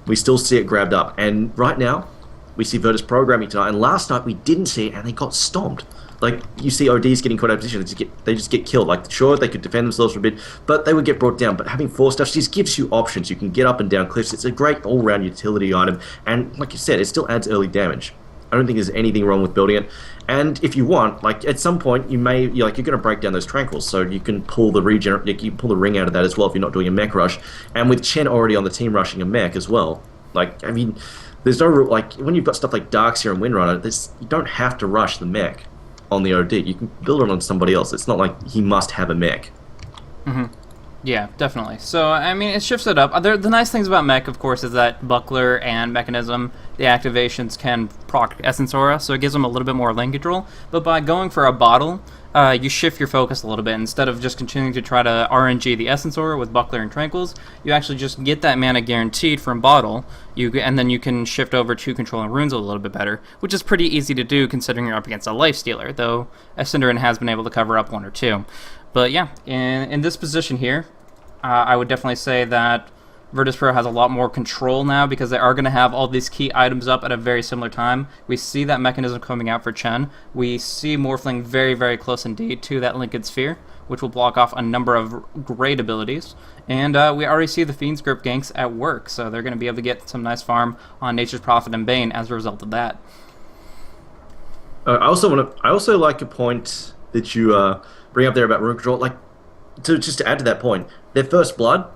We still see it grabbed up. And right now, we see Virtus programming tonight. And last night, we didn't see it, and they got stomped. Like, you see ODs getting caught out of position, they just get killed. Like, sure, they could defend themselves for a bit, but they would get brought down. But having 4-star just gives you options. You can get up and down cliffs. It's a great all-round utility item. And like you said, it still adds early damage. I don't think there's anything wrong with building it. And if you want, like, at some point, you're going to break down those tranquils, so you can pull the you pull the ring out of that as well if you're not doing a mech rush. And with Chen already on the team rushing a mech as well, like, I mean, there's no real, like, when you've got stuff like Darkseer and Windrunner, you don't have to rush the mech on the OD. You can build it on somebody else. It's not like he must have a mech. Yeah, definitely. So, I mean, it shifts it up. The nice things about mech, of course, is that Buckler and Mechanism, the activations can proc Essence Aura, so it gives them a little bit more lane control. But by going for a bottle, you shift your focus a little bit. Instead of just continuing to try to RNG the Essence Aura with Buckler and Tranquils, you actually just get that mana guaranteed from Bottle, and then you can shift over to controlling runes a little bit better, which is pretty easy to do considering you're up against a Lifestealer, though Ascenderin has been able to cover up one or two. But yeah, in this position here, I would definitely say that Virtus.pro has a lot more control now because they are going to have all these key items up at a very similar time. We see that mechanism coming out for Chen. We see Morphling very, very close indeed to that Linked Sphere, which will block off a number of great abilities. And we already see the Fiend's Grip ganks at work, so they're going to be able to get some nice farm on Nature's Prophet and Bane as a result of that. I also like a point that you bring up there about rune control. Like, just to add to that point, their first blood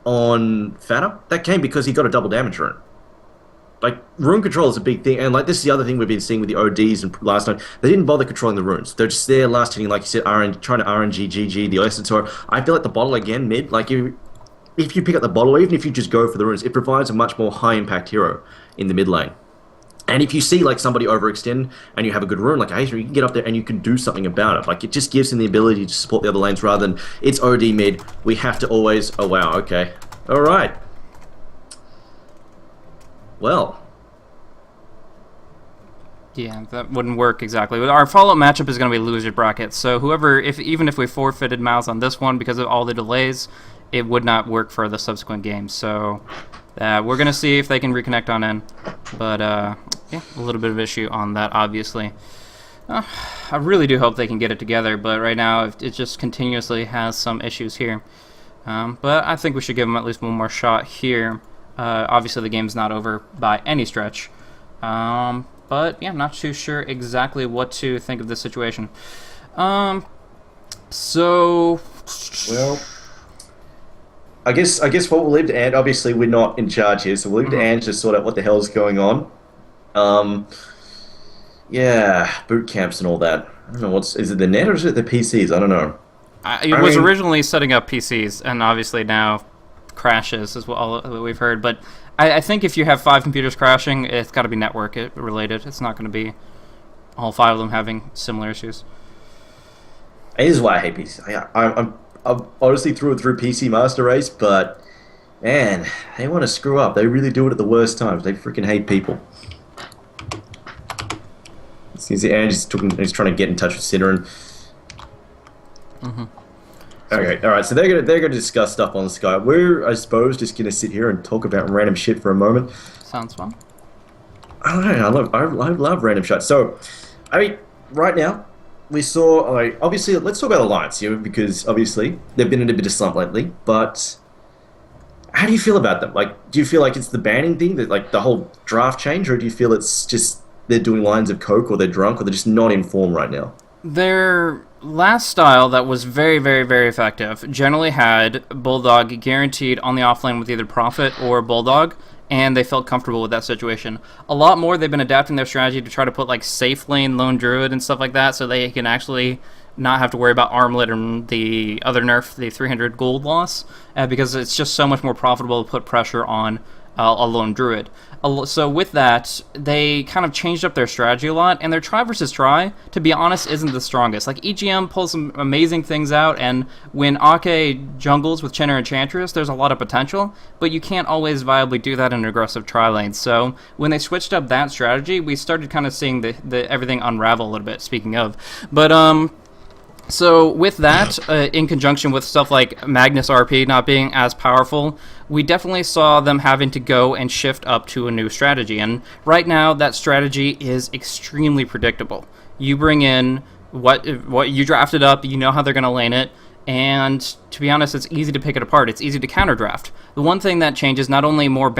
on Fatter, that came because he got a double damage rune. Like, rune control is a big thing, and like this is the other thing we've been seeing with the ODs and last night. They didn't bother controlling the runes. They're just there last hitting, like you said, trying to RNG GG the Essence Aura. I feel like the bottle again mid, like if you pick up the bottle, even if you just go for the runes, it provides a much more high impact hero in the mid lane. And if you see like somebody overextend and you have a good rune like Acer, you can get up there and you can do something about it. Like, it just gives him the ability to support the other lanes rather than it's OD mid. We have to always. Oh wow, okay, all right. Well, yeah, that wouldn't work exactly. Our follow-up matchup is going to be loser bracket. So whoever, even if we forfeited Mouz on this one because of all the delays, it would not work for the subsequent games. So we're going to see if they can reconnect on in. But yeah, a little bit of issue on that, obviously. I really do hope they can get it together, but right now it just continuously has some issues here. But I think we should give them at least one more shot here. Obviously the game's not over by any stretch. But yeah, I'm not too sure exactly what to think of this situation. So, well, I guess what we'll leave to Ant. Obviously, we're not in charge here, so we'll leave to Ant to sort out what the hell is going on. Yeah, boot camps and all that. I don't know is it the net or is it the PCs? I don't know. It was originally setting up PCs, and obviously now crashes is what we've heard. But I think if you have 5 computers crashing, it's got to be network related. It's not going to be all 5 of them having similar issues. This is why I hate PC. I'm honestly through and through PC Master Race, but man, they want to screw up. They really do it at the worst times. They freaking hate people. Seems Andy's trying to get in touch with Ciderin. Okay, all right. So they're gonna discuss stuff on Skype. We're, I suppose, just gonna sit here and talk about random shit for a moment. Sounds fun. I don't know. I love random shit. So, I mean, right now we saw. Like, obviously, let's talk about Alliance here because obviously they've been in a bit of slump lately. But how do you feel about them? Like, do you feel like it's the banning thing, that like the whole draft change, or do you feel it's just they're doing lines of coke, or they're drunk, or they're just not in form right now? Their last style that was very, very, very effective generally had Bulldog guaranteed on the offlane with either Prophet or Bulldog, and they felt comfortable with that situation. A lot more, they've been adapting their strategy to try to put like safe lane Lone Druid and stuff like that, so they can actually not have to worry about Armlet and the other nerf, the 300 gold loss, because it's just so much more profitable to put pressure on a Lone Druid. So with that, they kind of changed up their strategy a lot, and their try versus try, to be honest, isn't the strongest. Like, EGM pulls some amazing things out, and when Ake jungles with Chen or Enchantress, there's a lot of potential, but you can't always viably do that in an aggressive try lane. So when they switched up that strategy, we started kind of seeing the everything unravel a little bit, speaking of. But, so with that, in conjunction with stuff like Magnus RP not being as powerful, we definitely saw them having to go and shift up to a new strategy. And right now, that strategy is extremely predictable. You bring in what you drafted up, you know how they're going to lane it, and to be honest, it's easy to pick it apart. It's easy to counter draft. The one thing that changes, not only more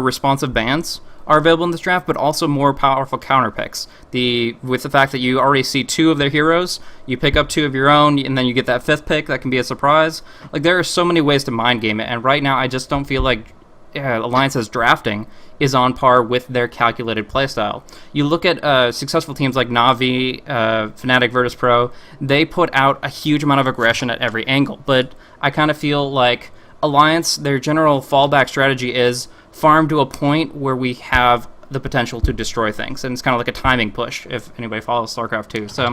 responsive bans are available in this draft, but also more powerful counter picks. With the fact that you already see 2 of their heroes, you pick up 2 of your own, and then you get that 5th pick that can be a surprise. Like, there are so many ways to mind game it, and right now I just don't feel like Alliance's drafting is on par with their calculated playstyle. You look at successful teams like Na'Vi, Fnatic, Virtus.pro, they put out a huge amount of aggression at every angle, but I kind of feel like Alliance, their general fallback strategy is farm to a point where we have the potential to destroy things, and it's kind of like a timing push if anybody follows StarCraft 2. So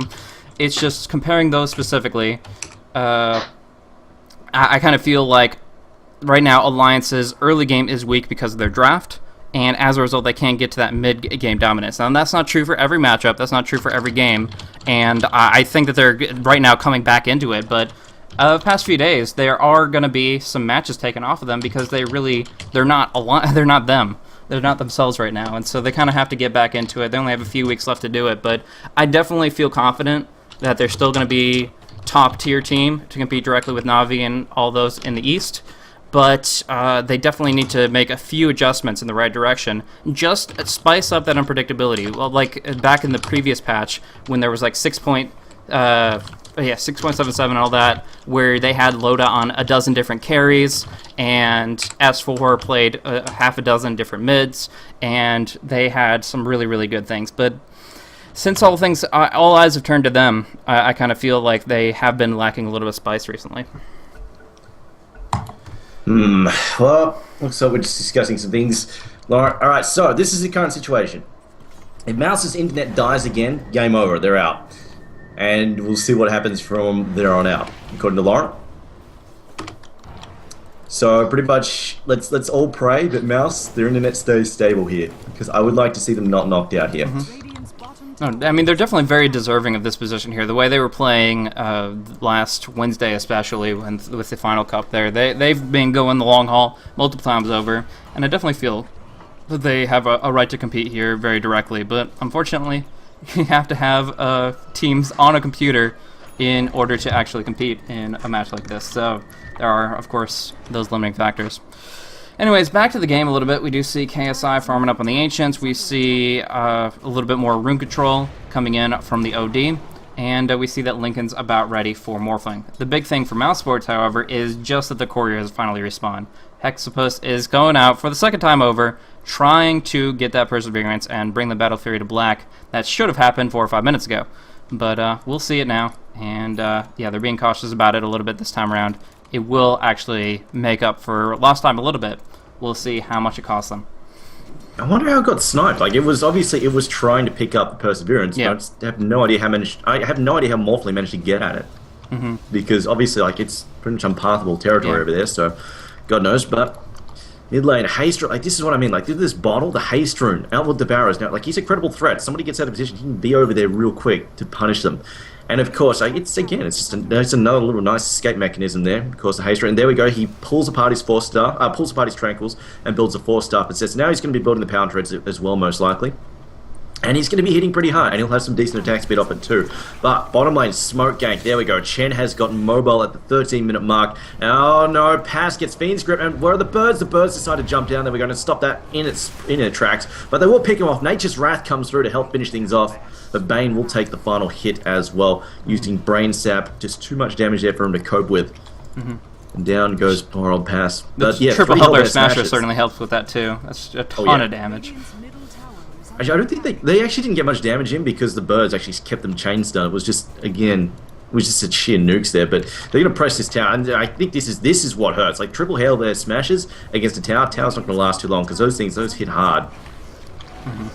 it's just comparing those specifically. I kind of feel like right now Alliance's early game is weak because of their draft, and as a result they can't get to that mid-game dominance. Now that's not true for every matchup, that's not true for every game, and I think that they're right now coming back into it, but the past few days there are going to be some matches taken off of them because they're not them. They're not themselves right now, and so they kind of have to get back into it. They only have a few weeks left to do it, but I definitely feel confident that they're still going to be top-tier team to compete directly with Na'Vi and all those in the East, but they definitely need to make a few adjustments in the right direction. Just spice up that unpredictability. Well, like back in the previous patch when there was like 6.77 and all that, where they had Loda on a dozen different carries, and S4 played half a dozen different mids, and they had some really, really good things. But since all eyes have turned to them, I kind of feel like they have been lacking a little bit of spice recently. Well, looks like we're just discussing some things. Alright, so this is the current situation. If Mouse's internet dies again, game over, they're out. And we'll see what happens from there on out, according to Lauren. So pretty much, let's all pray that Mouse, their internet stays stable here, because I would like to see them not knocked out here. No, I mean, they're definitely very deserving of this position here. The way they were playing last Wednesday, especially with the final cup there, they've been going the long haul multiple times over, and I definitely feel that they have a right to compete here very directly. But unfortunately, you have to have teams on a computer in order to actually compete in a match like this. So there are, of course, those limiting factors. Anyways, back to the game a little bit. We do see KSI farming up on the Ancients. We see a little bit more room control coming in from the OD. And we see that Lincoln's about ready for Morphling. The big thing for Mouse Sports, however, is just that the courier has finally respawned. Hexapus is going out for the second time over, trying to get that Perseverance and bring the Battle Fury to black. That should have happened 4 or 5 minutes ago. But we'll see it now. And yeah, they're being cautious about it a little bit this time around. It will actually make up for lost time a little bit. We'll see how much it costs them. I wonder how it got sniped. Like, it was trying to pick up the Perseverance. Yeah. But I just have no idea how Morphling managed to get at it. Mm-hmm. Because obviously, like, it's pretty much unpathable territory over there. So, God knows. But mid lane, Haste, like, this is what I mean. Like, this bottle, the Haste rune, out with the Barrows now. Like, he's a credible threat. Somebody gets out of position, he can be over there real quick to punish them. And of course, like, it's just another little nice escape mechanism there. Of course, the Haste rune. And there we go. He pulls apart his pulls apart his Tranquils, and builds a 4-star possess. Now he's going to be building the Power Treads as well, most likely. And he's going to be hitting pretty hard, and he'll have some decent attack speed off it too. But bottom lane, smoke gank. There we go. Chen has gotten mobile at the 13-minute mark. Oh no, Pass gets Fiend's Grip, and where are the birds? The birds decide to jump down. There we go, and stop that in its tracks. But they will pick him off. Nature's Wrath comes through to help finish things off. But Bane will take the final hit as well, using Brain Sap. Just too much damage there for him to cope with. Mm-hmm. And down goes poor old Pass. But yeah, triple Hellbear Smasher certainly helps with that too. That's a ton of damage. Actually, I don't think they actually didn't get much damage in because the birds actually kept them chain stun. It was just, again, a sheer nukes there. But they're going to press this tower, and I think this is what hurts. Like, triple hail there smashes against a tower. Tower's not going to last too long because those hit hard. Mm-hmm.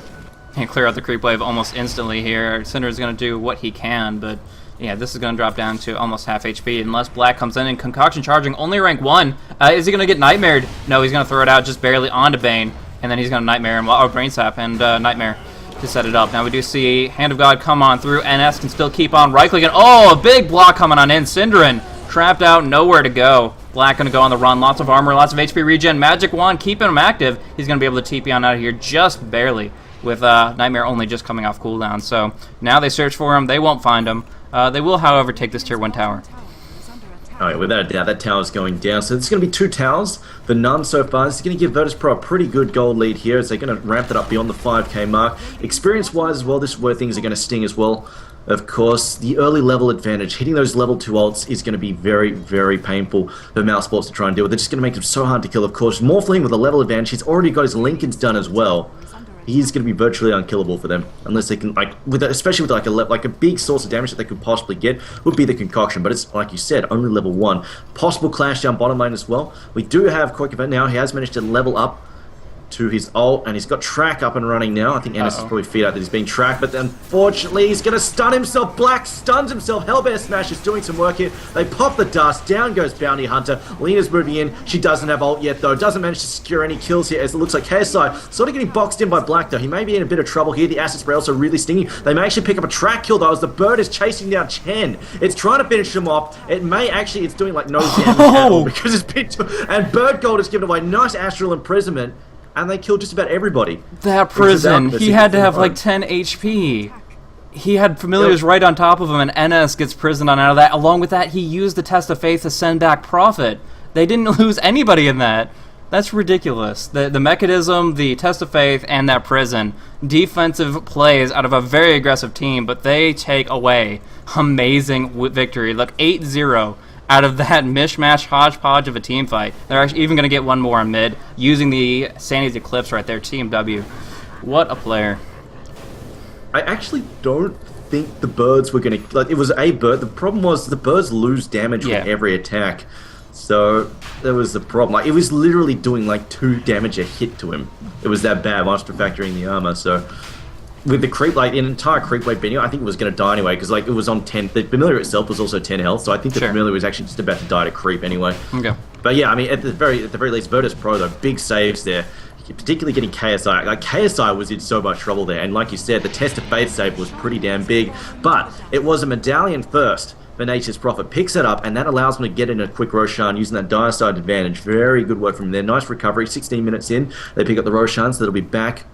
And clear out the creep wave almost instantly here. Cinder is going to do what he can, but yeah, this is going to drop down to almost half HP unless Black comes in and Concoction charging only rank 1. Is he going to get Nightmared? No, he's going to throw it out just barely onto Bane. And then he's going to Nightmare and Brain Sap and Nightmare to set it up. Now we do see Hand of God come on through. NS can still keep on right-clicking. Oh, a big block coming on in. Synderen trapped out, nowhere to go. Black going to go on the run. Lots of armor, lots of HP regen. Magic Wand keeping him active. He's going to be able to TP on out of here just barely with Nightmare only just coming off cooldown. So now they search for him. They won't find him. They will, however, take this tier 1 tower. Alright, without a doubt, that tower's going down. So it's going to be 2 towers for none so far. This is going to give Virtus Pro a pretty good gold lead here as they're going to ramp it up beyond the 5k mark. Experience-wise as well, this is where things are going to sting as well. Of course, the early level advantage, hitting those level 2 ults is going to be very, very painful for Mouse Sports to try and deal with. They're just going to make them so hard to kill. Of course, Morphling with a level advantage, he's already got his Lincolns done as well. He's going to be virtually unkillable for them unless they can, especially with like a big source of damage that they could possibly get would be the Concoction. But it's like you said, only level 1. Possible clash down bottom lane as well. We do have Quick Event now. He has managed to level up to his ult, and he's got track up and running now. I think Ennis is probably feed out that he's being tracked, but unfortunately he's going to stun himself. Black stuns himself. Hellbear Smash is doing some work here. They pop the dust. Down goes Bounty Hunter. Lena's moving in. She doesn't have ult yet, though. Doesn't manage to secure any kills here, as it looks like KSI sort of getting boxed in by Black, though. He may be in a bit of trouble here. The acid spray also really stinging. They may actually pick up a track kill, though, as the bird is chasing down Chen. It's trying to finish him off. It may actually, it's doing like no damage at all because it's been and Bird Gold is given away. Nice astral imprisonment. And they killed just about everybody. That prison, he had to have like 10 HP. He had familiars right on top of him, and NS gets prisoned on out of that. Along with that, he used the Test of Faith to send back Prophet. They didn't lose anybody in that. That's ridiculous. The mechanism, the Test of Faith, and that prison. Defensive plays out of a very aggressive team, but they take away amazing victory. Look, 8-0. Out of that mishmash hodgepodge of a team fight. They're actually even going to get one more on mid using the Sandy's Eclipse right there. Team W. What a player. I actually don't think the birds were going to... Like, it was a bird. The problem was the birds lose damage with every attack. So there was the problem. Like, it was literally doing like 2 damage a hit to him. It was that bad after factoring the armor. So... with the creep, like an entire creep wave being, I think it was going to die anyway, because like it was on 10. The familiar itself was also 10 health, so I think the familiar was actually just about to die to creep anyway. Okay. But yeah, I mean, at the very least, Virtus Pro though, big saves there, particularly getting KSI. Like KSI was in so much trouble there, and like you said, the Test of Faith save was pretty damn big, but it was a medallion first. For Nature's Prophet picks it up, and that allows him to get in a quick Roshan using that dire side advantage. Very good work from there. Nice recovery. 16 minutes in, they pick up the Roshan, so that'll be back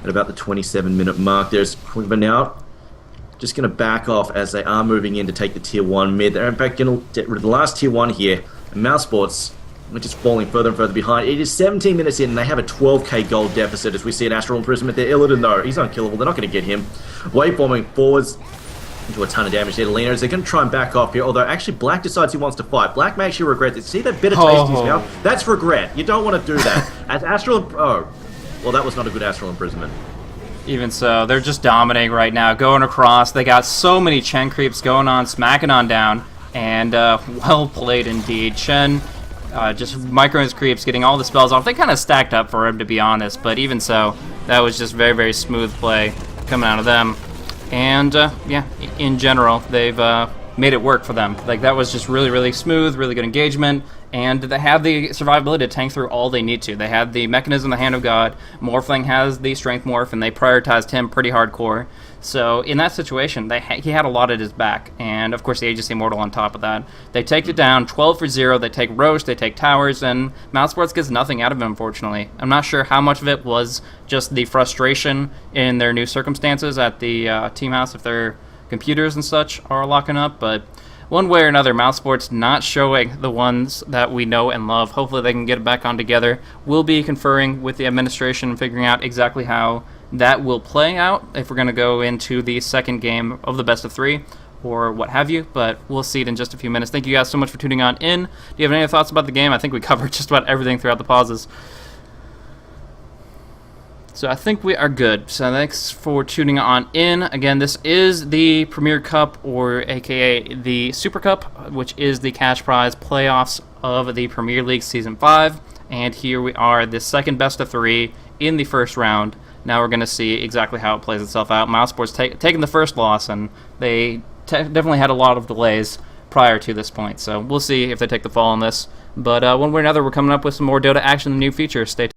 at about the 27-minute mark. There's Quiver now. Just going to back off as they are moving in to take the Tier 1 mid. They're in fact going to get rid of the last Tier 1 here. And Mouse Sports are just falling further and further behind. It is 17 minutes in and they have a 12k gold deficit as we see an Astral Imprisonment there. Illidan though, he's unkillable. They're not going to get him. Waveforming forwards into a ton of damage there to Lena as they're going to try and back off here. Although actually Black decides he wants to fight. Black may actually regret it. See that bitter taste in his mouth? That's regret. You don't want to do that. As Astral... Oh. Well, that was not a good Astral Imprisonment. Even so, they're just dominating right now, going across. They got so many Chen creeps going on, smacking on down, and well played indeed. Chen just micro his creeps, getting all the spells off. They kind of stacked up for him, to be honest, but even so, that was just very, very smooth play coming out of them. And yeah, in general, they've made it work for them. Like, that was just really, really smooth, really good engagement. And they have the survivability to tank through all they need to. They have the mechanism, the Hand of God. Morphling has the Strength Morph, and they prioritized him pretty hardcore. So in that situation, he had a lot at his back. And of course, the Aegis Immortal on top of that. They take it down 12-0. They take Roche, they take towers, and Mouse Sports gets nothing out of it, unfortunately. I'm not sure how much of it was just the frustration in their new circumstances at the team house, if their computers and such are locking up, but one way or another, Mouse Sports not showing the ones that we know and love. Hopefully they can get it back on together. We'll be conferring with the administration and figuring out exactly how that will play out, if we're going to go into the second game of the best of 3 or what have you, but we'll see it in just a few minutes. Thank you guys so much for tuning on in. Do you have any other thoughts about the game? I think we covered just about everything throughout the pauses. So I think we are good. So thanks for tuning on in. Again, this is the Premier Cup, or aka the Super Cup, which is the cash prize playoffs of the Premier League Season 5. And here we are, the second best of 3 in the first round. Now we're going to see exactly how it plays itself out. Mouse Sports taking the first loss, and they definitely had a lot of delays prior to this point. So we'll see if they take the fall on this. But one way or another, we're coming up with some more Dota action and new features. Stay tuned.